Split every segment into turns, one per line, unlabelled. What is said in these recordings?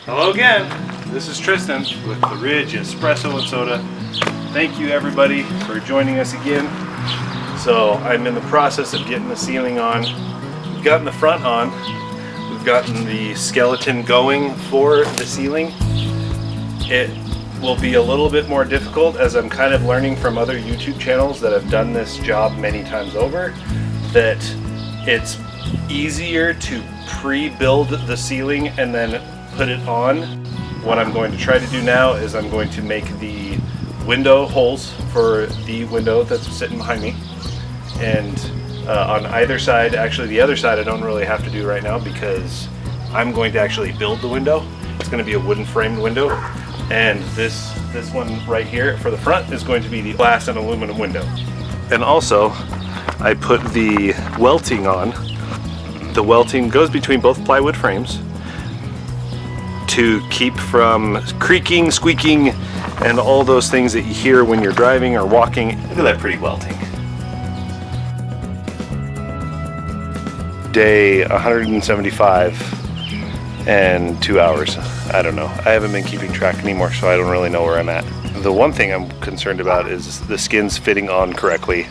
Hello again, this is Tristan with the Ridge Espresso and Soda. Thank you everybody for joining us again. So I'm in the process of getting the ceiling on. We've gotten the front on. We've gotten the skeleton going for the ceiling. It will be a little bit more difficult as I'm kind of learning from other YouTube channels that have done this job many times over, that it's easier to pre-build the ceiling and then put it on. What I'm going to try to do now is I'm going to make the window holes for the window that's sitting behind me, and on either side, actually the other side I don't really have to do right now because I'm going to actually build the window. It's going to be a wooden framed window, and this one right here for the front is going to be the glass and aluminum window. And also I put the welting on. The welting goes between both plywood frames to keep from creaking, squeaking, and all those things that you hear when you're driving or walking. Look at that pretty welting. Day 175 and 2 hours. I don't know. I haven't been keeping track anymore, so I don't really know where I'm at. The one thing I'm concerned about is the skins fitting on correctly.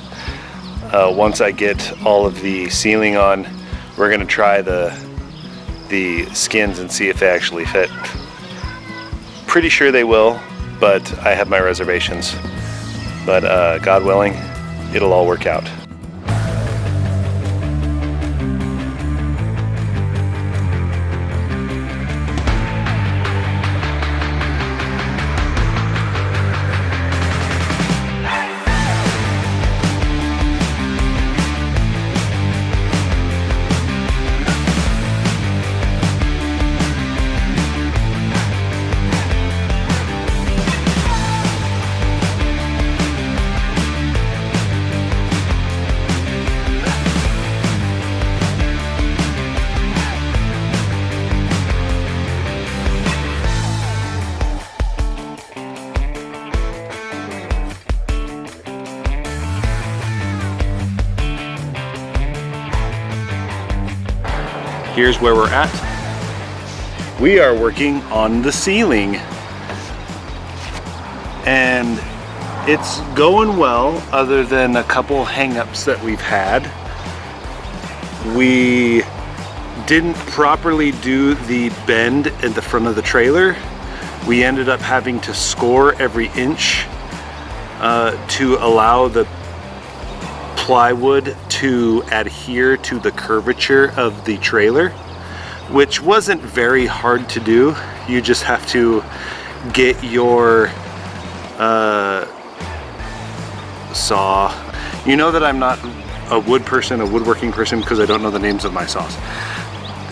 Once I get all of the ceiling on, we're gonna try the skins and see if they actually fit. Pretty sure they will, but I have my reservations. But God willing, it'll all work out. Here's where we're at. We are working on the ceiling, and it's going well other than a couple hang-ups that we've had. We didn't properly do the bend at the front of the trailer. We ended up having to score every inch to allow the plywood to adhere to the curvature of the trailer, which wasn't very hard to do. You just have to get your saw. You know that I'm not a wood person, a woodworking person, because I don't know the names of my saws.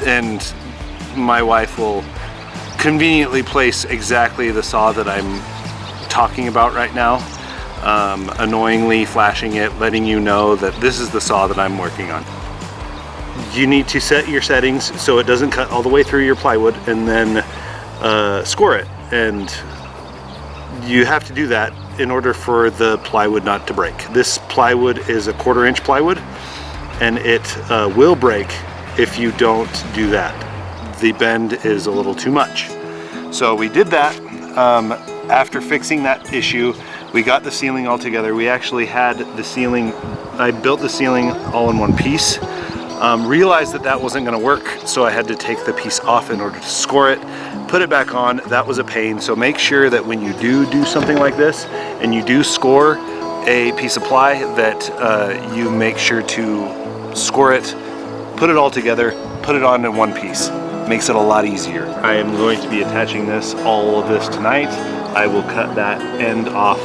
And my wife will conveniently place exactly the saw that I'm talking about right now. Annoyingly flashing it, letting you know that this is the saw that I'm working on. You need to set your settings so it doesn't cut all the way through your plywood, and then score it. And you have to do that in order for the plywood not to break. This plywood is a 1/4 inch plywood, and it will break if you don't do that. The bend is a little too much. So we did that. After fixing that issue, we got the ceiling all together. We actually had the ceiling, I built the ceiling all in one piece. Realized that that wasn't gonna work, so I had to take the piece off in order to score it, put it back on. That was a pain. So make sure that when you do something like this and you do score a piece of ply, that you make sure to score it, put it all together, put it on in one piece. Makes it a lot easier. I am going to be attaching all of this tonight. I will cut that end off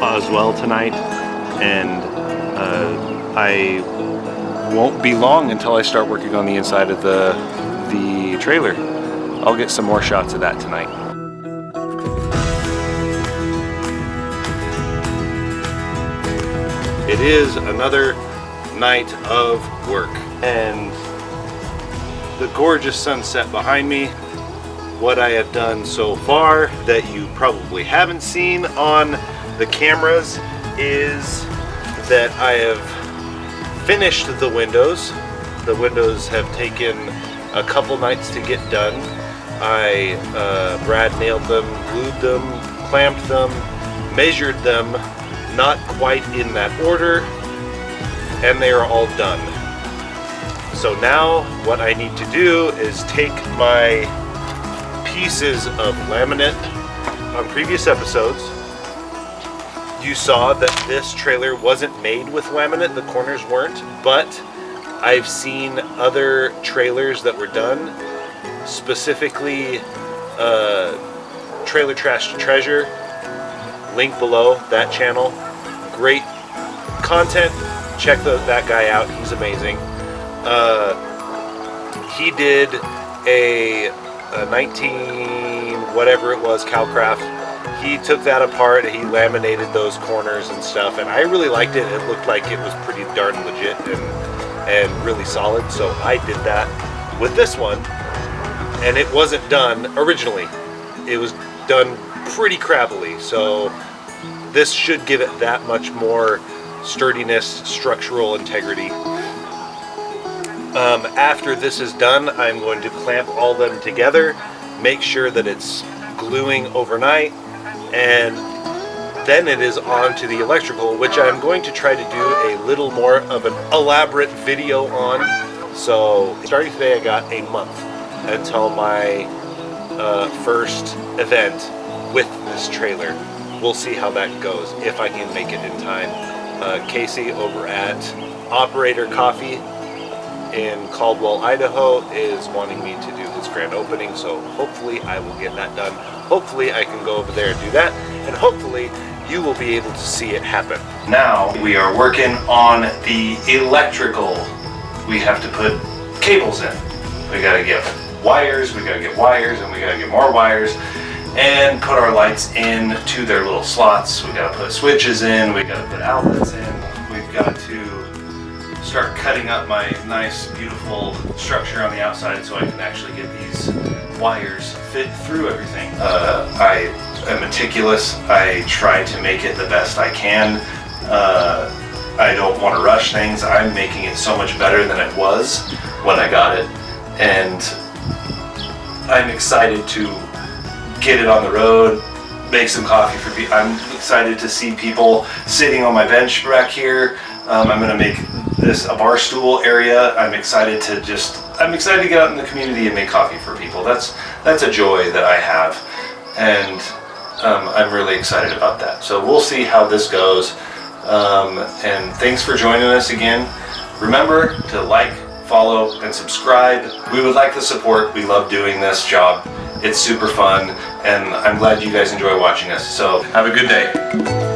as well tonight, and I won't be long until I start working on the inside of the trailer. I'll get some more shots of that tonight. It is another night of work, and the gorgeous sunset behind me. What I have done so far that you probably haven't seen on the cameras is that I have finished the windows. The windows have taken a couple nights to get done. I brad nailed them, glued them, clamped them, measured them, not quite in that order, and they are all done. So now what I need to do is take my pieces of laminate. On previous episodes, you saw that this trailer wasn't made with laminate, the corners weren't, but I've seen other trailers that were done, specifically Trailer Trash to Treasure, link below, that channel. Great content, check that guy out, he's amazing. He did a 19 whatever it was Calcraft. He took that apart, he laminated those corners and stuff, and I really liked it. It looked like it was pretty darn legit and really solid, so I did that with this one. And it wasn't done originally. It was done pretty crabbily, so this should give it that much more sturdiness, structural integrity. After this is done, I'm going to clamp all them together, make sure that it's gluing overnight, and then it is on to the electrical, which I'm going to try to do a little more of an elaborate video on. So starting today, I got a month until my first event with this trailer. We'll see how that goes, if I can make it in time. Casey over at Operator Coffee in Caldwell, Idaho is wanting me to do his grand opening, so hopefully I will get that done. Hopefully I can go over there and do that, and hopefully you will be able to see it happen. Now we are working on the electrical. We have to put cables in. We gotta get wires, and we gotta get more wires, and put our lights in to their little slots. We gotta put switches in, we gotta put outlets in, we've got to start cutting up my nice beautiful structure on the outside so I can actually get these wires fit through everything. I am meticulous. I try to make it the best I can. I don't want to rush things. I'm making it so much better than it was when I got it, and I'm excited to get it on the road, make some coffee for people. I'm excited to see people sitting on my bench back here. I'm going to make this a bar stool area. I'm excited to get out in the community and make coffee for people. That's a joy that I have, and I'm really excited about that. So we'll see how this goes, and thanks for joining us again. Remember to like, follow, and subscribe. We would like the support. We love doing this job. It's super fun, and I'm glad you guys enjoy watching us. So have a good day.